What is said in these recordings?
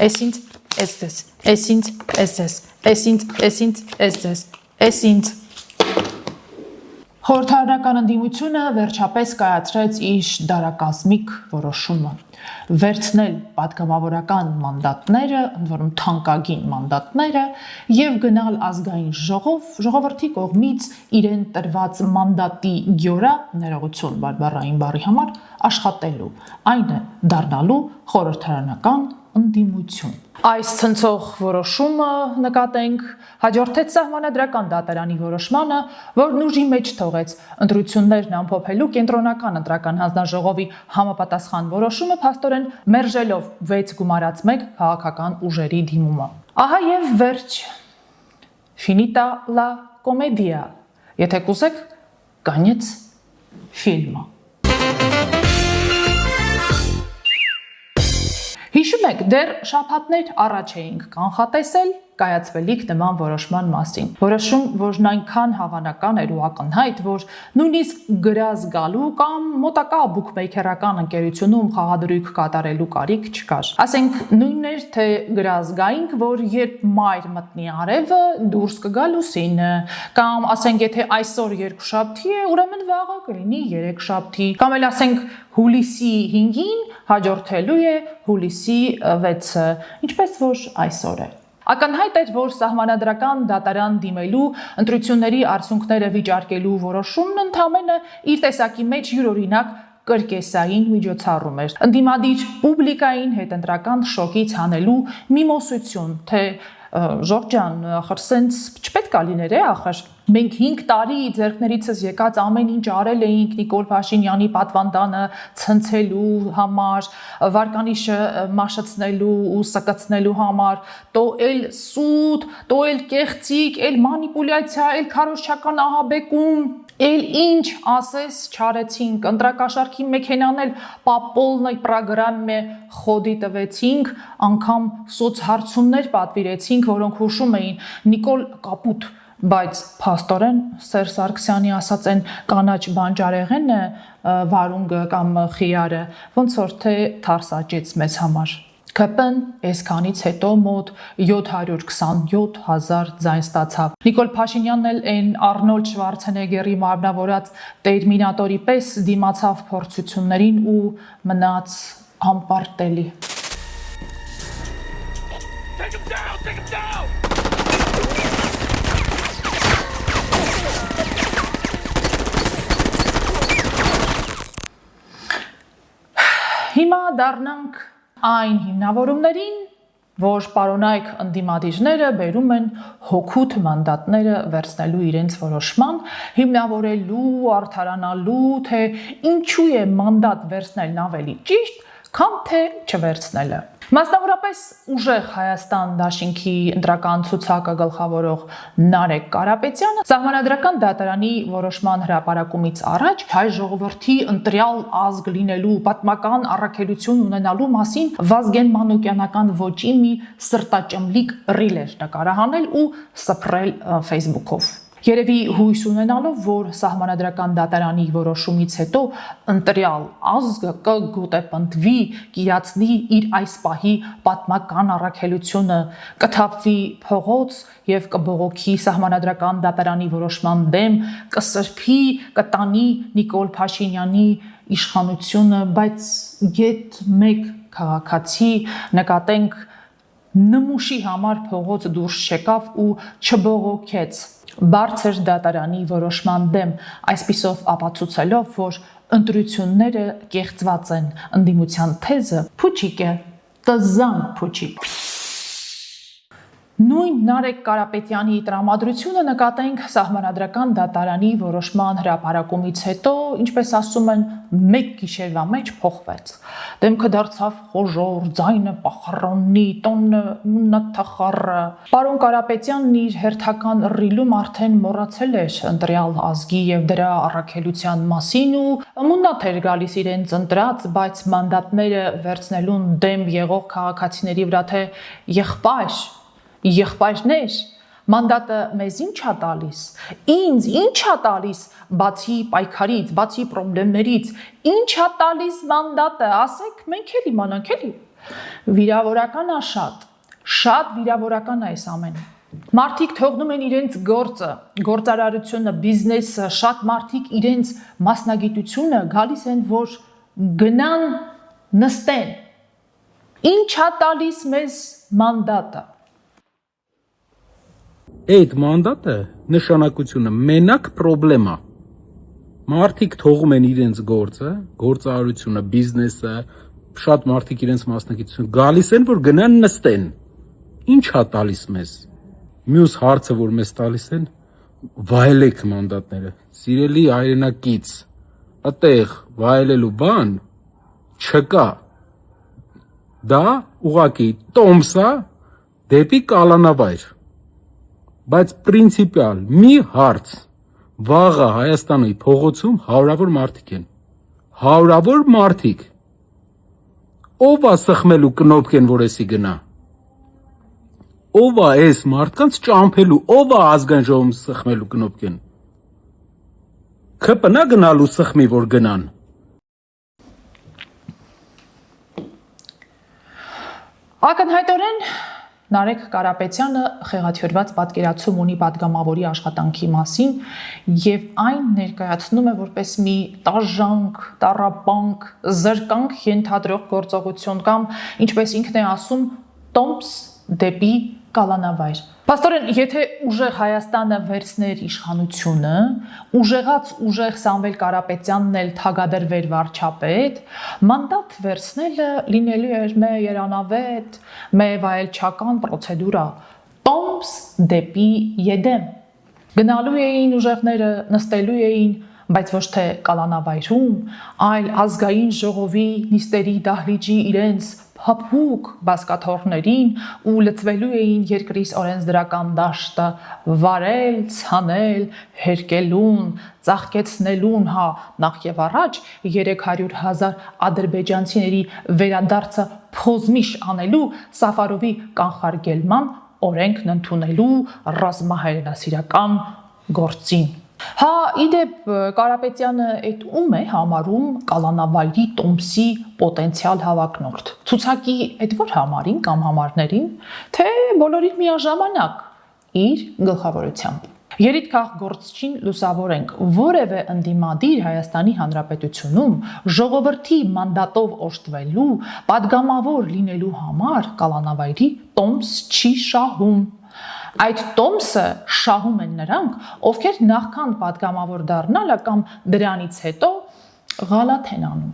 Էսինց, էսես, էսինց, էսես, էսինց, էսինց, էսես, էսինց։ Խորհրդարանական ընդդիմությունը վերջապես կայացրեց իր դարակազմիկ որոշումը վերցնել պատգամավորական մանդատները, ընդ որում թանկագին մանդատները եւ գնալ ազգային ժողովրդի կողմից իրեն տրված մանդատի գյորա ներողություն բարբառային բառի համար աշխատելու, այն է դառնալու խորհրդարանական ընդդիմություն։ Այս ցնցող որոշումը նկատենք հաջորդեց սահմանադրական դատարանի որոշմանը, որն ուժի մեջ թողեց ընտրություններն ամփոփելու կենտրոնական ընտրական հանձնաժողովի համապատասխան որոշումը փաստորեն մերժելով 6-1 քաղաքական ուժերի դիմումը։ Ահա եւ վերջ։ Finita la commedia։ Եթե կուզեք, կանյեց ֆիլմը։ Հիշում եք, դեռ շաբաթներ առաջ էինք կանխատեսել կայացվելիք նման որոշման մասին։ Որոշում, որն այնքան հավանական էր ու ակնհայտ, որ նույնիսկ գրազ գալու կամ մոտակա բուքմեյքերական ընկերությունում խաղադրույք կատարելու կարիք չկար։ Ասենք նույնն էր, թե գրազ գայինք, որ երբ մայր մտնի արևը, դուրս կգա լուսինը, կամ ասենք եթե այսօր երկուշաբթի է, ուրեմն վաղը կլինի երեքշաբթի, կամ էլ ասենք հուլիսի 5-ին հաջորդելու է հուլիսի 6-ը, ինչպես որ այսօր է։ Ակնհայտ էր, որ սահմանադրական դատարան դիմելու ընտրությունների արդյունքները վիճարկելու որոշումն ընդամենը իր տեսակի մեջ յուրօրինակ կրկեսային միջոցառում էր։ Ընդդիմադիր պուբլիկային հետընտրական շոկից հանելու միմոսություն, թե Ժորժ ջան, ախր սենց չպետք է լիներ, ախր մենք 5 տարի ձեռքներիցս եկած ամեն ինչ արել էինք Նիկոլ Փաշինյանի պատվանդանը ցնցելու համար, վարկանիշը մաշեցնելու ու սկացնելու համար, տո էլ սուտ, տո էլ կեղծիկ, էլ մանիպուլյացիա, էլ քարոզչական ահաբեկում, էլ ինչ ասես չարեցինք, ընտրակաշարքի մեքենան էլ по полной программе խոդի տվեցինք, անգամ սոցհարցումներ պատվիրեցինք, որոնք հուշում էին Նիկոլ կապուտ, բայց փաստորեն Սերժ Սարգսյանի ասած են կանաչ բանջարեղենը, վարունգը կամ խիարը, ոնց որ թե թարսաճեց մեզ համար։ ԿՊ-ն այսքանից հետո մոտ 727,000 ձայն ստացավ։ Նիկոլ Փաշինյանն էլ այն Արնոլդ Շվարցենեգերի մարմնավորած տերմինատորի պես դիմացավ փորձություններին ու մնաց անպարտելի։ Հիմա դառնանք այն հիմնավորումներին, որ պարոնայք ընդդիմադիրները բերում են հօգուտ մանդատները վերցնելու իրենց որոշման, հիմնավորելու, արդարանալու, թե ինչու է մանդատ վերցնելն ավելի ճիշտ, քան թե չվերցնելը։ Մասնավորապես ուժեղ Հայաստան դաշինքի ընտրական ցուցակը գլխավորող Նարեկ Կարապետյանը սահմանադրական դատարանի որոշման հրապարակումից առաջ հայ ժողովրդի ընտրյալ ազգ լինելու պատմական առաքելություն ունենալու մասին Վազգեն Մանուկյանական ոճի մի սրտաճմլիկ ռիլ էր նկարահանել ու սփռել Facebook-ով։ Երևի հույս ունենալով, որ սահմանադրական դատարանի որոշումից հետո ընտրյալ ազգը կգուտեպնդվի, կիրացնի իր այս պահի պատմական առաքելությունը, կթափվի փողոց եւ կբողոքի սահմանադրական դատարանի որոշման դեմ, կսրբի, կտանի Նիկոլ Փաշինյանի իշխանությունը, բայց գեթ մեկ քաղաքացի նկատենք նմուշի համար փողոց դուրս չեկավ ու չբողոքեց բարձր դատարանի որոշման դեմ, այսպիսով ապացուցելով, որ ընտրությունները կեղծված են, ընդդիմության թեզը փուչիկ է, տզան փուչիկ։ Նույն Նարեկ Կարապետյանի տրամադրությունը նկատենք սահմանադրական դատարանի որոշման հրապարակումից հետո, ինչպես ասում են, մեկ գիշերվա մեջ փոխվեց։ Դեմքը դարձավ խոժոր, ձայնը պախառոնի, տոնը մնաթախառը։ Պարոն Կարապետյանն իր հերթական ռիլում արդեն մոռացել էր ընտրյալ ազգի եւ դրա առաքելության մասին ու մուննաթ էր գալիս իրենց ընտրած, բայց մանդատները վերցնելուն դեմ եղող քաղաքացիների վրա թե եղբայրներ, Մանդատը մեզ ինչ է տալիս։ Ինձ ինչ է տալիս բացի պայքարից, բացի խնդիրներից, ինչ է տալիս մանդատը, ասեք, մենք էլ իմանանք էլի։ Վիրավորական է շատ վիրավորական է այս ամենը։ Մարդիկ թողնում են իրենց գործը, գործարարությունը, բիզնեսը, շատ մարդիկ իրենց մասնագիտությունը գալիս են, որ գնան նստեն։ Ինչ է տալիս մեզ մանդատը։ Այդ մանդատը նշանակությունը մենակ պրոբլեմա։ Մարդիկ թողում են իրենց գործը, գործարարությունը, բիզնեսը, շատ մարդիկ իրենց մասնագիտությունը գալիս են, որ գնան նստեն։ Ինչ է տալիս մեզ։ Մյուս հարցը, որ մեզ տալիս են, վայելեք մանդատները։ Սիրելի հայրենակից, այդտեղ վայելելու բան չկա։ Դա ուղղակի տոմսա դեպի կալանավայր։ Բայց պրինցիպիալ մի հարց, վաղը Հայաստանի փողոցում հարյուրավոր մարդիկ են։ Հարյուրավոր մարդիկ։ Ով է սխմելու կնոպկեն, որ էսի գնա։ Ով է այս մարդկանց ճամփելու, ով է ազգային ժողովում սխմելու կնոպկեն։ ՔՊՆ գնալու սխմի, որ գնան։ Ակնհայտորեն Նարեկ Կարապետյանը խեղաթյուրված պատկերացում ունի պատգամավորի աշխատանքի մասին եւ այն ներկայացնում է որպես մի տաժանք, տառապանք, զրկանք ենթադրող գործողություն կամ ինչպես ինքն է ասում, տոմս դեպի կալանավայր։ Պաստորեն, եթե ուժեղ Հայաստանը վերցներ իշխանությունը, ուժեղ Սամվել Կարապետյանն էլ թագադրվեր վարչապետ, մանդատ վերցնելը լինելու էր մե երանավետ, մե վայելչական պրոցեդուրա, տոմս դեպի Եդեմ։ Գնալու էին ուժեղները, նստելու էին, բայց ոչ թե կալանավայրում, այլ ազգային ժողովի նիստերի դահլիճի իրենց փափուկ բազկաթոռներին ու լծվելու էին երկրիս օրենսդրական դաշտը, վարել, ցանել, հերկելուն, ծաղկեցնելուն, հա, նախ եւ առաջ 300,000 ադրբեջանցիների վերադարձը փոզմիշ անելու Սաֆարովի կանխարգելման օրենքն ընդունելու ռազմահայրենասիրական գործին։ Հա, իդեպ Կարապետյանը այդ ում է համարում կալանավայրի տոմսի պոտենցիալ հավակնորդ։ Ցուցակի այդ որ համարին կամ համարներին, թե բոլորին միաժամանակ իր գլխավորությամբ։ Երիտքաղ լուսավորենք, որևէ ընդդիմադիր Հայաստանի Հանրապետությունում ժողովրդի մանդատով օժտվելու, պատգամավոր լինելու համար կալանավայրի տոմս չի շահում։ Այդ տոմսը շահում են նրանք, ովքեր նախքան պատգամավոր դառնալը կամ դրանից հետո ղալաթ են անում։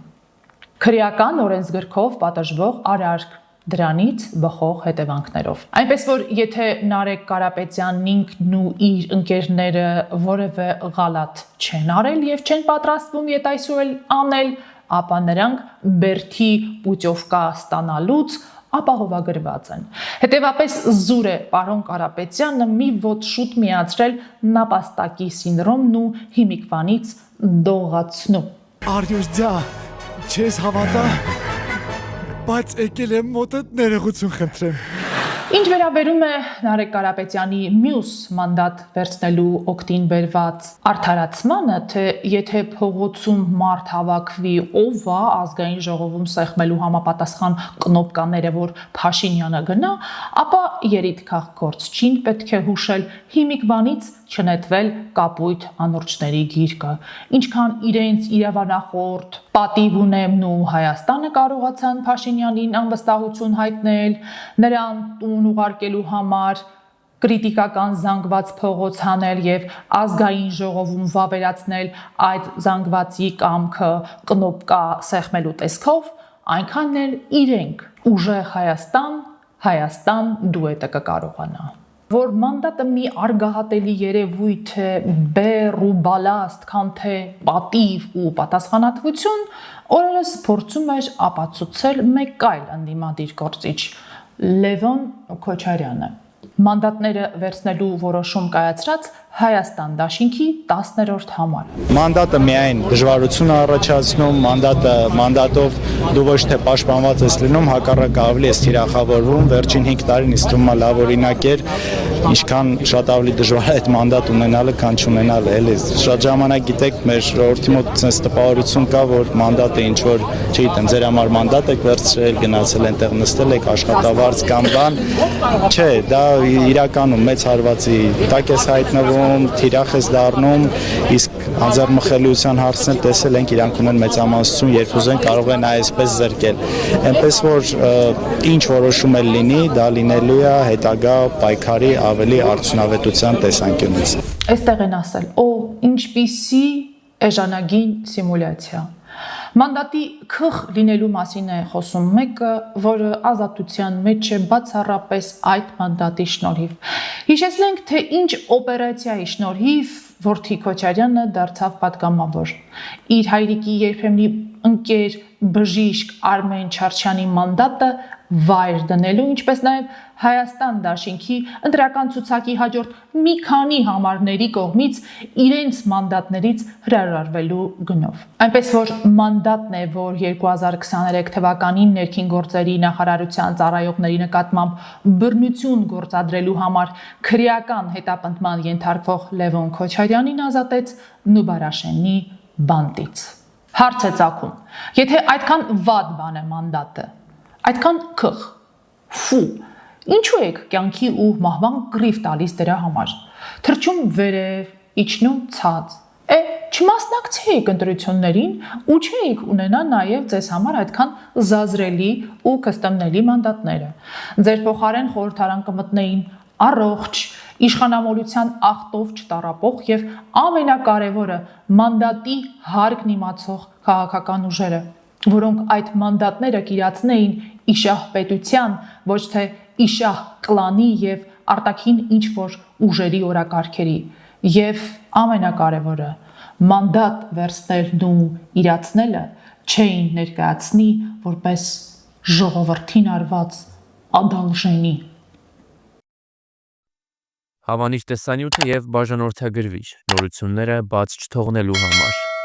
Քրեական օրենսգրքով պատժվող արարք, դրանից բխող հետևանքներով։ Այնպես որ եթե Նարեկ Կարապետյանն ինքն ու իր ընկերները որևէ ղալաթ չեն արել եւ չեն պատրաստվում ետ այսօր անել, ապա նրանք բերթի պուտյովկա ստանալուց ապահովագրված են։ Հետևապես զուր է պարոն Կարապետյանը մի ոտ շուտ միացրել նապաստակի սինդրոմն ու հիմիկվանից դողացնում։ Արյուս ջա, չես հավատա, բայց եկել եմ մոտդ ներողություն խնդրեմ։ Ինչ վերաբերում է Նարեկ Կարապետյանի մյուս մանդատ վերցնելու օգտին բերված արդարացմանը, թե եթե փողոցում մարդ հավաքվի, ով է ազգային ժողովում սեղմելու համապատասխան կնոպկաները, որ Փաշինյանը գնա, ապա երիտքաղ գործչին պետք է հուշել հիմիկվանից չնետվել կապույտ անորճների գիրկը, ինչքան իրենց իրավանախորդ պատիվ ունեմն ու Հայաստանը կարողացան Փաշինյանին անվստահություն հայտնել, նրան տուն ուղարկելու համար կրիտիկական զանգված փողոց հանել եւ ազգային ժողովում վավերացնել այդ զանգվածի կամքը կնոպկա սեղմելու տեսքով, այնքան էլ իրենք ուժեղ Հայաստան դուետը կկարողանա։ Որ մանդատը մի արգահատելի երևույթ է, բեռ ու բալաստ, քան թե պատիվ ու պատասխանատվություն, օրերս փորձում էր ապացուցել մեկ այլ ընդդիմադիր գործիչ Լևոն Քոչարյանը։ Մանդատները վերցնելու որոշում կայացրած Հայաստան դաշինքի 10-րդ համար։ Մանդատը միայն դժվարություն է առաջացնում, մանդատով դու ոչ թե պաշտպանված ես լինում, հակառակը ավելի ես թիրախավորվում, վերջին 5 տարին ինձ թվում է լավ օրինակ էր, ինչքան շատ ավելի դժվար է այդ մանդատ ունենալը, քան չունենալը, էլի։ Շատ ժամանակ գիտեք, մեր ժողովրդի մոտ sense տպավորություն կա, որ մանդատը ինչ որ, չգիտեմ, ձեր համար մանդատ եք վերցրել, գնացել այնտեղ նստել եք, աշխատավարձ կամ բան, չէ, դա իրականում մեծ հարվածի տակ ես հայտնվում, թիրախ ես դառնում, իսկ անձեռնմխելիության հարցն էլ տեսել ենք, իրանք ունեն մեծամասնություն, երբ ուզեն կարող են այսպես զրկել։ Այնպես որ ինչ որոշում էլ լինի, դա լինելու է հետագա պայքարի ավելի արդյունավետության տեսանկյունից։ Այստեղ են ասել, ինչպիսի էժանագին սիմուլյացիա։ Մանդատի քխ լինելու մասին է խոսում մեկը, որը ազատության մեջ է բացառապես այդ մանդատի շնորհիվ։ Հիշեցնենք, թե ինչ օպերացիայի շնորհիվ Որդի Քոչարյանը դարձավ պատգամավոր։ Իր հայրիկի երբեմնի ընկեր բժիշկ Արմեն Չարչյանի մանդատը վայր դնելու, ինչպես նաև Հայաստան դաշինքի ընտրական ցուցակի հաջորդ մի քանի համարների կողմից իրենց մանդատներից հրաժարվելու գնով։ Այնպես որ մանդատն է, որ 2023 թվականին ներքին գործերի նախարարության ծառայողների նկատմամբ բռնություն գործադրելու համար քրեական հետապնդման ենթարկվող Լևոն Քոչարյանին ազատեց Նուբարաշենի բանտից։ Հարց է ծագում. եթե այդքան վատ բան է մանդատը, այդքան քխ, ֆու, ինչու եք կյանքի ու մահվան կռիվ տալիս դրա համար, թռչում վերև, իջնում ցած, չմասնակցեիք ընտրություններին ու չէիք ունենա նաև ձեզ համար այդքան զազրելի ու կստմնելի մանդատները, ձեր փոխարեն խորհրդարան կմտնեին առողջ, իշխանամոլության ախտով չտառապող եւ ամենակարևորը մանդատի հարգն իմացող քաղաքական ուժերը, որոնք այդ մանդատները կիրացնեին իշահ պետության, ոչ թե իշահ կլանի եւ արտաքին ինչ-որ ուժերի օրակարգերի, եւ ամենակարևորը մանդատ վերցնելն ու իրացնելը չէին ներկայացնի որպես ժողովրդին արված ադալժենի։ Հավանիչ տեսանյութը եւ բաժանորդագրվիչ նորությունները բաց չթողնելու համար։